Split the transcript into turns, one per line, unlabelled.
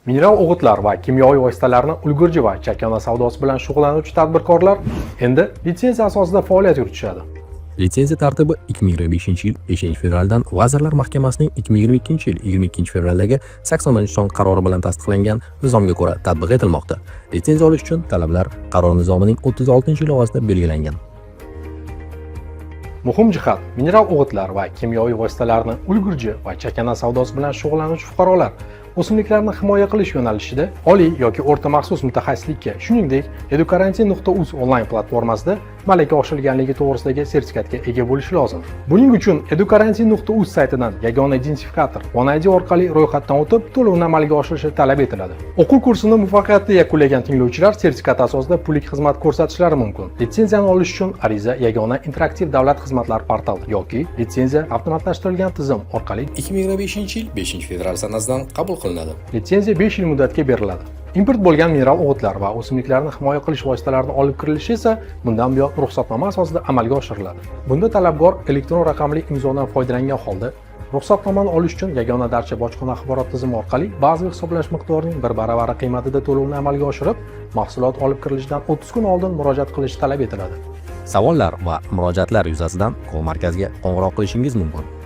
Mineral o'g'itlar va kimyoviy vositalarni ulgurji va chakana savdosi bilan shug'ullanuvchi tadbirkorlar endi litsenziya asosida faoliyat yuritishadi.
Litsenziya tartibi 2025-yil 5-fevraldan Vazirlar Mahkamasining 2022-yil 22-fevraldagi 80-son qarori bilan tasdiqlangan nizomga ko'ra tatbiq etilmoqda. Litsenziya olish uchun talablar qaror nizomining 36-ilovasida belgilangan.
Muhim jihat: mineral o'g'itlar va kimyoviy vositalarni ulgurji va chakana savdosi bilan shug'ullanuvchi fuqarolar o'simliklarni himoya qilish yo'nalishida oliy yoki o'rta maxsus mutaxassislikka, shuningdek, edukarantin.uz onlayn platformasida malaka oshirganligi to'g'risidagi sertifikatga ega bo'lishi lozim. Buning uchun edukarantin.uz saytidan yagona identifikator OneID orqali ro'yxatdan o'tib, to'lovni amalga oshirishi talab etiladi. O'quv kursini muvaffaqiyatli yakunlagan tinglovchilar sertifikat asosida pullik xizmat ko'rsatishlari mumkin. Litsenziyani olish uchun ariza yagona interaktiv davlat xizmatlari portali yoki litsenziya avtomatlashtirilgan tizim orqali
2025-yil 5-fevral sanasidan qabul qilinadi.
Litsenziya 5 yil muddatga beriladi. Import bo'lgan mineral o'g'itlar va o'simliklarni himoya qilish vositalarini olib kirilishi esa bundan buyon ruxsatnoma asosida amalga oshiriladi. Bunda talabgor elektron raqamli imzodan foydalangan holda ruxsatnomani olish uchun yagona darcha bojxona axborot tizimi orqali bazaviy hisoblash miqdorining 1 baravari qiymatida to'lovni amalga oshirib, mahsulot olib kirilishidan 30 kun oldin murojaat qilish talab etiladi.
Savollar va murojaatlar yuzasidan call markaziga qo'ng'iroq qilishingiz mumkin.